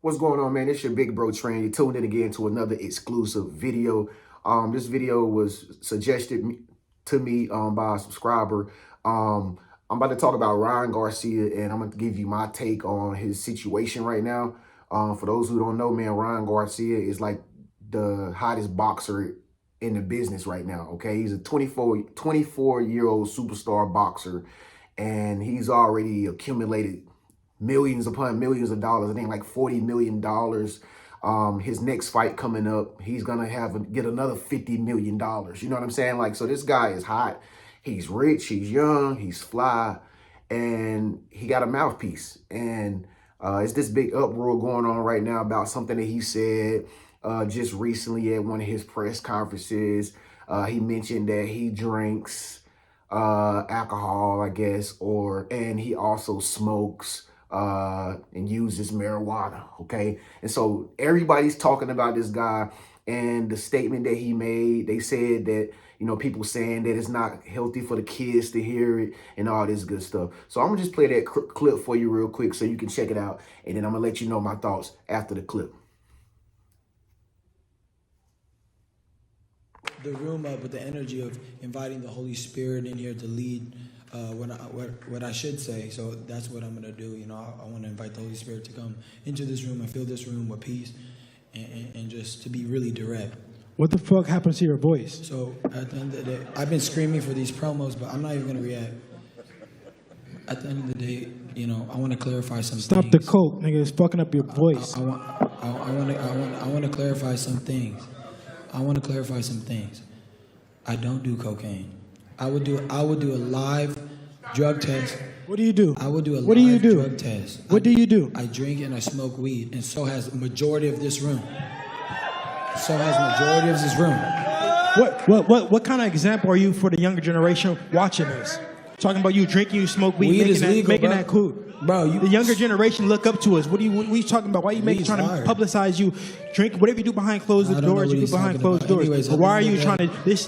What's going on, man? It's your big bro Train. You tuned in again to another exclusive video. This video was suggested to me by a subscriber. I'm about to talk about Ryan Garcia, and I'm going to give you my take on his situation right now. For those who don't know, man, Ryan Garcia is like the hottest boxer in the business right now. Okay, he's a 24-year-old superstar boxer, and he's already accumulated millions upon millions of dollars. I think like $40 million. His next fight coming up, he's gonna get another $50 million. You know what I'm saying? Like, so this guy is hot. He's rich. He's young. He's fly, and he got a mouthpiece. And it's this big uproar going on right now about something that he said just recently at one of his press conferences. He mentioned that he drinks alcohol, I guess, and he also smokes and uses marijuana. Okay. And so everybody's talking about this guy and the statement that he made. They said that, people saying that it's not healthy for the kids to hear it and all this good stuff. So I'm gonna just play that clip for you real quick so you can check it out. And then I'm gonna let you know my thoughts after the clip. The room up with the energy of inviting the Holy Spirit in here to lead what I should say. So that's what I'm going to do. I want to invite the Holy Spirit to come into this room and fill this room with peace and just to be really direct. What the fuck happens to your voice? So at the end of the day, I've been screaming for these promos, but I'm not even going to react. At the end of the day, I want to clarify some Stop things. the coke, nigga. It's fucking up your voice. I want to clarify some things. I don't do cocaine. I would do a live drug test. What do you do? I would do a What do you live do? drug test. What do you do? I drink and I smoke weed, and so has the majority of this room. So has the majority of this room. What kind of example are you for the younger generation watching this? Talking about you drinking, you smoke weed, Weed is legal, making bro. that cool. Bro, The younger generation look up to us. What are you talking about? Why are you Weed's trying to hard. publicize you drink? Whatever you do behind closed I don't know doors, what you he's do behind talking closed about. doors. Anyways, But why are at the you end trying of to? the It's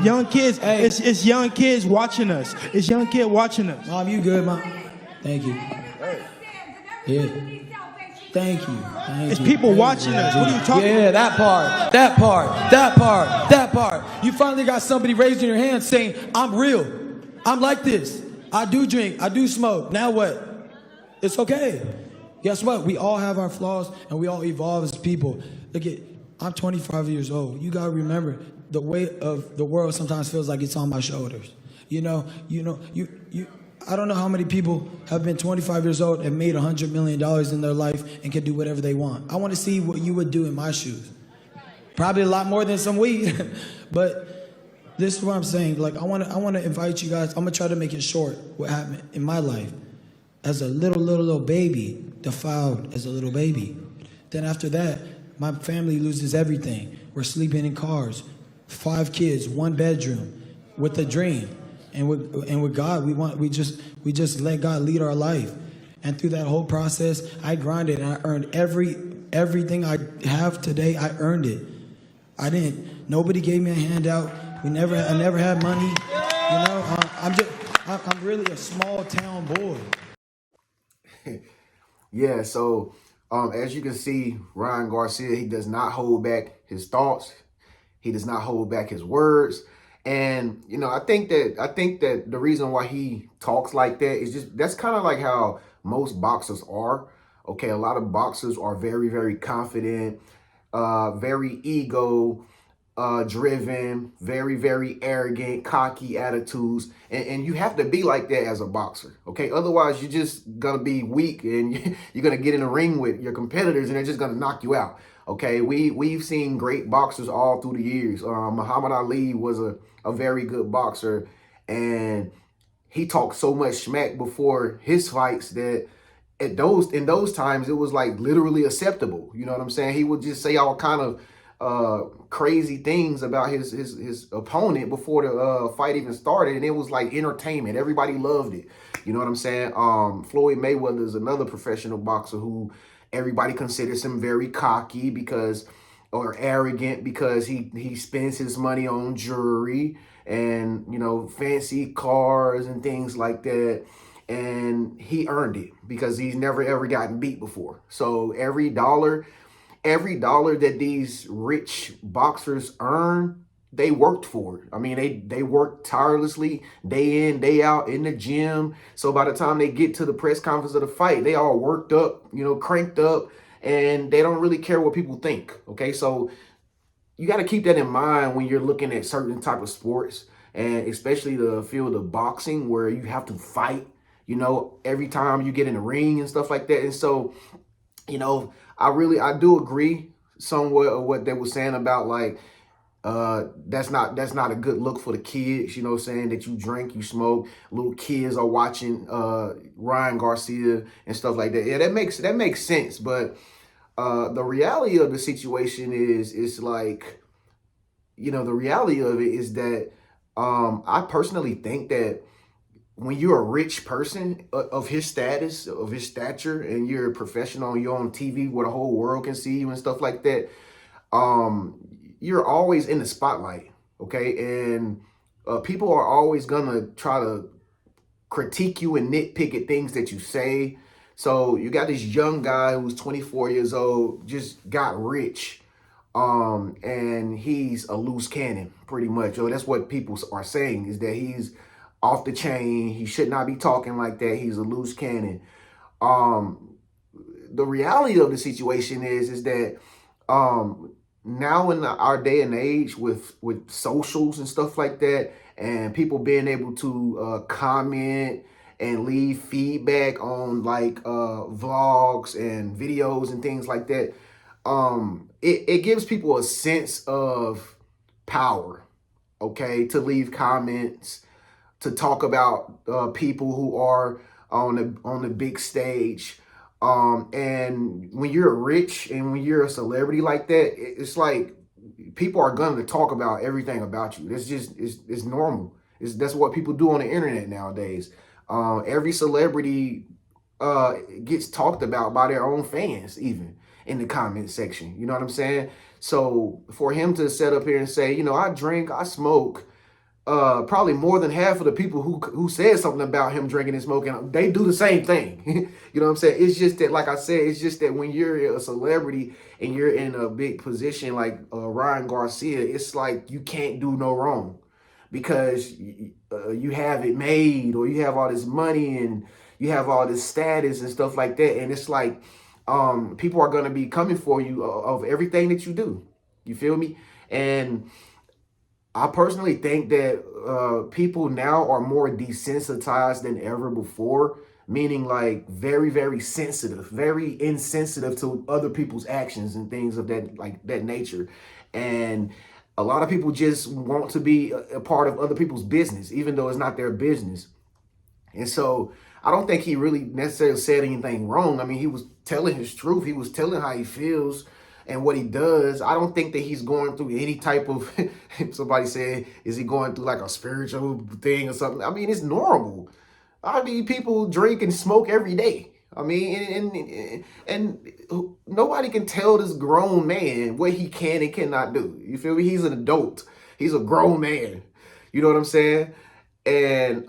young kids. Hey. It's young kids watching us. It's young kid watching us. Mom, you good, Mom? Thank you. Yeah. Thank you. It's people watching us. What are you talking Yeah, about? that part. You finally got somebody raising your hand saying, I'm real. I'm like this. I do drink. I do smoke. Now what? It's okay. Guess what? We all have our flaws and we all evolve as people. Look at, I'm 25 years old. You got to remember the weight of the world sometimes feels like it's on my shoulders. I don't know how many people have been 25 years old and made $100 million in their life and can do whatever they want. I want to see what you would do in my shoes. Probably a lot more than some weed, but this is what I'm saying. Like, I want to invite you guys. I'm gonna try to make it short. What happened in my life as a little baby, defiled as a little baby. Then after that, my family loses everything. We're sleeping in cars, 5 kids, 1 bedroom, with a dream. And with God, we just let God lead our life. And through that whole process, I grinded and I earned everything I have today. I earned it. Nobody gave me a handout. I never had money. I'm really a small town boy. Yeah, so as you can see, Ryan Garcia, he does not hold back his thoughts. He does not hold back his words. And, I think that the reason why he talks like that is just, that's kind of like how most boxers are. Okay, a lot of boxers are very, very confident, very ego driven, very, very arrogant, cocky attitudes. And you have to be like that as a boxer. Okay, otherwise you're just going to be weak and you're going to get in the ring with your competitors and they're just going to knock you out. Okay, we've seen great boxers all through the years. Muhammad Ali was a very good boxer, and he talked so much smack before his fights that in those times it was like literally acceptable. You know what I'm saying? He would just say all kind of crazy things about his opponent before the fight even started, and it was like entertainment. Everybody loved it. You know what I'm saying? Floyd Mayweather is another professional boxer who everybody considers him very cocky or arrogant because he spends his money on jewelry and, fancy cars and things like that. and he earned it because he's never ever gotten beat before. So every dollar that these rich boxers earn, they worked for it. I mean, they work tirelessly day in, day out in the gym. So by the time they get to the press conference of the fight, they all worked up, cranked up, and they don't really care what people think. Okay, so you got to keep that in mind when you're looking at certain type of sports, and especially the field of boxing where you have to fight, every time you get in the ring and stuff like that. And so, I do agree somewhat of what they were saying about like that's not a good look for the kids, saying that you drink, you smoke, little kids are watching Ryan Garcia and stuff like that. Yeah, that makes sense. But the reality of the situation is like, the reality of it is that I personally think that when you're a rich person of his status, of his stature, and you're a professional and you're on TV where the whole world can see you and stuff like that, you're always in the spotlight, okay? And people are always gonna try to critique you and nitpick at things that you say. So you got this young guy who's 24 years old, just got rich, and he's a loose cannon, pretty much. So that's what people are saying, is that he's off the chain. He should not be talking like that. He's a loose cannon. Um, the reality of the situation is that now in our day and age with socials and stuff like that, and people being able to comment and leave feedback on like vlogs and videos and things like that, it gives people a sense of power, okay, to leave comments, to talk about people who are on the big stage. And when you're rich and when you're a celebrity like that, it's like people are going to talk about everything about you. It's normal. That's what people do on the internet nowadays. Every celebrity gets talked about by their own fans, even in the comment section. You know what I'm saying? So for him to set up here and say, I drink, I smoke, probably more than half of the people who said something about him drinking and smoking, they do the same thing. You know what I'm saying? It's just that, like I said, it's just that when you're a celebrity and you're in a big position like Ryan Garcia, it's like you can't do no wrong because you have it made, or you have all this money and you have all this status and stuff like that. And it's like people are going to be coming for you of everything that you do. You feel me? And I personally think that people now are more desensitized than ever before, meaning like very, very sensitive, very insensitive to other people's actions and things of that nature. And a lot of people just want to be a part of other people's business, even though it's not their business. And so I don't think he really necessarily said anything wrong. I mean, he was telling his truth. He was telling how he feels and what he does. I don't think that he's going through any type of, somebody said, is he going through like a spiritual thing or something? I mean, it's normal. I mean, people drink and smoke every day. I mean, and nobody can tell this grown man what he can and cannot do. You feel me? He's an adult. He's a grown man. You know what I'm saying? And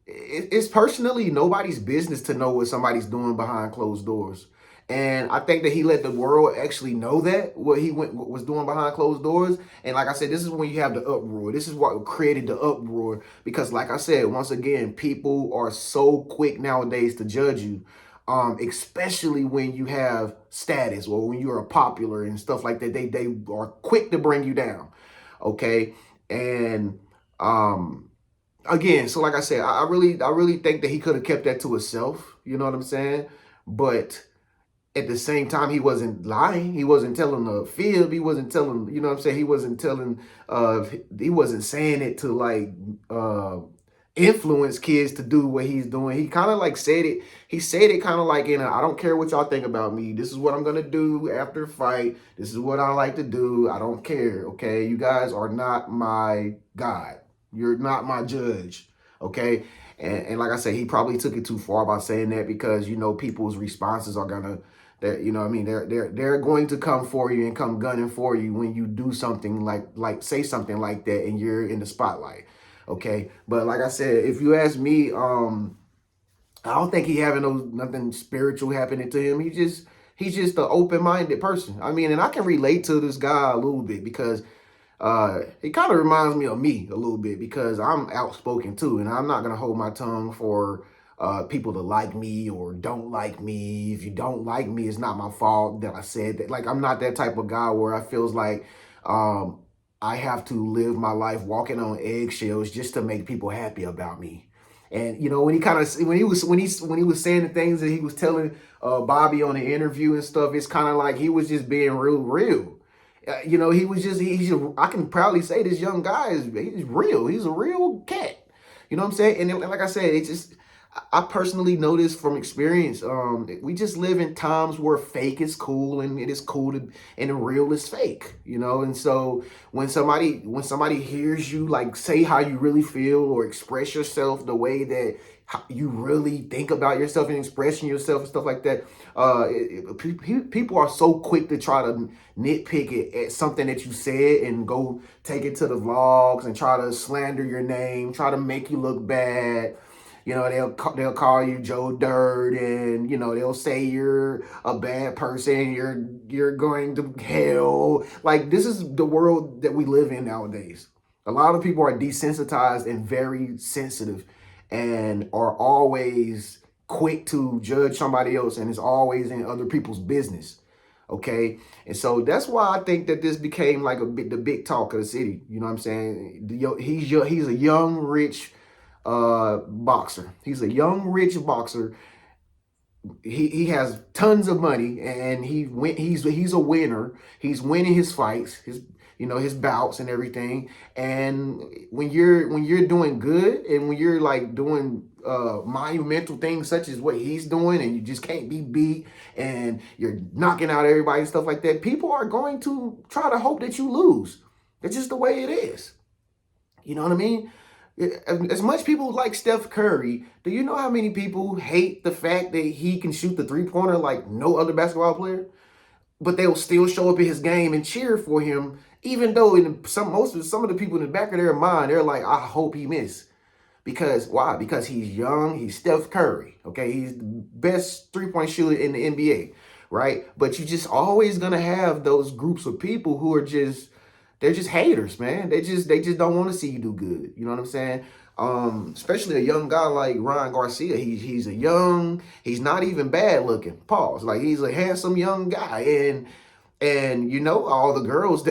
it's personally nobody's business to know what somebody's doing behind closed doors. And I think that he let the world actually know that what was doing behind closed doors. And like I said, this is when you have the uproar. This is what created the uproar, because like I said, once again, people are so quick nowadays to judge you, especially when you have status or when you are popular and stuff like that. They are quick to bring you down. Okay. And again, so like I said, I really think that he could have kept that to himself. You know what I'm saying? But at the same time, he wasn't lying. He wasn't telling a fib. He wasn't telling, you know what I'm saying? He wasn't he wasn't saying it to like influence kids to do what he's doing. He kind of like said it. He said it kind of like I don't care what y'all think about me. This is what I'm going to do after a fight. This is what I like to do. I don't care. Okay. You guys are not my God. You're not my judge. Okay. And like I said, he probably took it too far by saying that, because, people's responses are going to, they're going to come for you and come gunning for you when you do something like say something like that and you're in the spotlight. Okay, but like I said, if you ask me, I don't think he having nothing spiritual happening to him. He's just an open-minded person. I mean, and I can relate to this guy a little bit because it kind of reminds me of me a little bit because I'm outspoken too, and I'm not gonna hold my tongue for people to like me or don't like me. If you don't like me, it's not my fault that I said that. Like, I'm not that type of guy where I feels like um, I have to live my life walking on eggshells just to make people happy about me. And you know, when he kind of when he was saying the things that he was telling Bobby on the interview and stuff, it's kind of like he was just being real. You know, he was just I can proudly say this young guy he's real. He's a real cat. You know what I'm saying? And like I said, it's just I personally know this from experience. We just live in times where fake is cool and it is cool to, and the real is fake. You know, and so when somebody hears you like say how you really feel or express yourself the way that you really think about yourself and expressing yourself and stuff like that, people are so quick to try to nitpick it at something that you said and go take it to the vlogs and try to slander your name, try to make you look bad. You know, they'll call you Joe Dirt, and you know they'll say you're a bad person, you're going to hell. Like, this is the world that we live in nowadays. A lot of people are desensitized and very sensitive, and are always quick to judge somebody else, and is always in other people's business. Okay, and so that's why I think that this became like the big talk of the city. You know what I'm saying? He's a young, rich boxer. He's a young, rich boxer. He has tons of money, and he's a winner. He's winning his fights, his bouts and everything. And when you're doing good, and when you're like doing monumental things such as what he's doing, and you just can't be beat, and you're knocking out everybody and stuff like that, people are going to try to hope that you lose. That's just the way it is. You know what I mean? As much people like Steph Curry, do you know how many people hate the fact that he can shoot the three-pointer like no other basketball player? But they'll still show up in his game and cheer for him, even though some of the people in the back of their mind, they're like, I hope he miss. Because why? Because he's young, he's Steph Curry. Okay, he's the best three-point shooter in the NBA, right? But you just always gonna have those groups of people who are they're just haters, man. They just don't want to see you do good. You know what I'm saying? Especially a young guy like Ryan Garcia. He's not even bad looking. Pause. Like, he's a handsome young guy, and you know, all the girls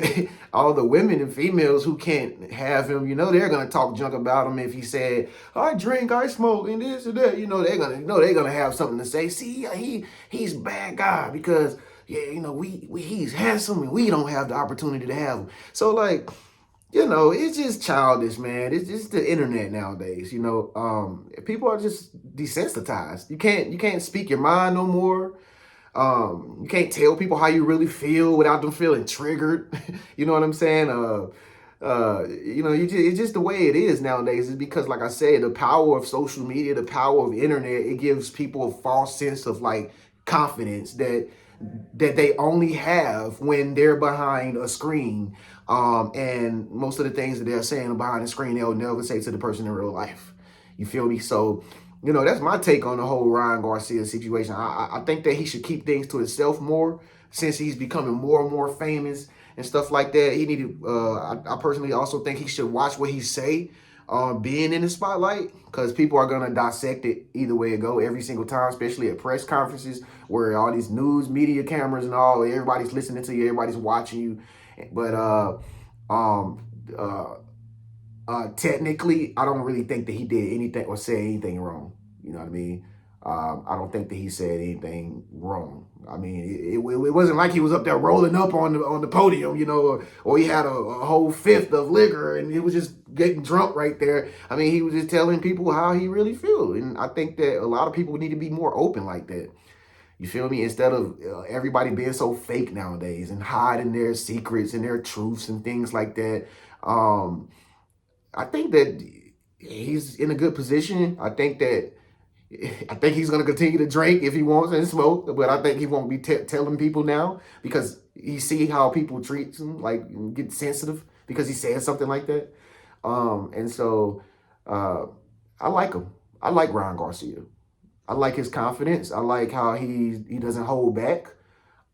all the women and females who can't have him, you know, they're gonna talk junk about him if he said, I drink, I smoke, and this and that. You know, they're gonna have something to say. See, he's a bad guy because, yeah, you know, he's handsome and we don't have the opportunity to have him. So, like, you know, it's just childish, man. It's just the internet nowadays. You know, people are just desensitized. You can't speak your mind no more. You can't tell people how you really feel without them feeling triggered. You know what I'm saying? It's just the way it is nowadays. Is because, like I said, the power of social media, the power of internet, it gives people a false sense of like confidence that they only have when they're behind a screen. And most of the things that they're saying behind the screen, they'll never say to the person in real life. You feel me? So, you know, that's my take on the whole Ryan Garcia situation. I think that he should keep things to himself more, since he's becoming more and more famous and stuff like that. He needed. I personally also think he should watch what he say, being in the spotlight, because people are gonna dissect it either way it go every single time, especially at press conferences where all these news media cameras and all, everybody's listening to you, everybody's watching you. But um, uh, technically, I don't really think that he did anything or said anything wrong. You know what I mean? I don't think that he said anything wrong. I mean, it wasn't like he was up there rolling up on the podium, you know, or he had a whole fifth of liquor and he was just getting drunk right there. I mean, he was just telling people how he really feels. And I think that a lot of people need to be more open like that. You feel me? Instead of everybody being so fake nowadays and hiding their secrets and their truths and things like that. I think that he's in a good position. I think he's going to continue to drink if he wants and smoke, but I think he won't be telling people now, because he see how people treat him, like get sensitive because he said something like that. And so I like him. I like Ryan Garcia. I like his confidence. I like how he doesn't hold back.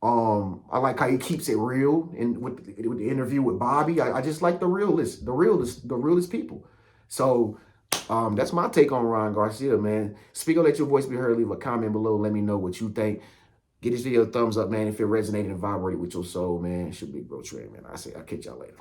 I like how he keeps it real. And with the interview with Bobby, I just like the realest people. So that's my take on Ryan Garcia, man. Speak, let your voice be heard. Leave a comment below. Let me know what you think. Get this video a thumbs up, man, if it resonated and vibrated with your soul, man. It's your big bro Trey, man. I'll catch y'all later.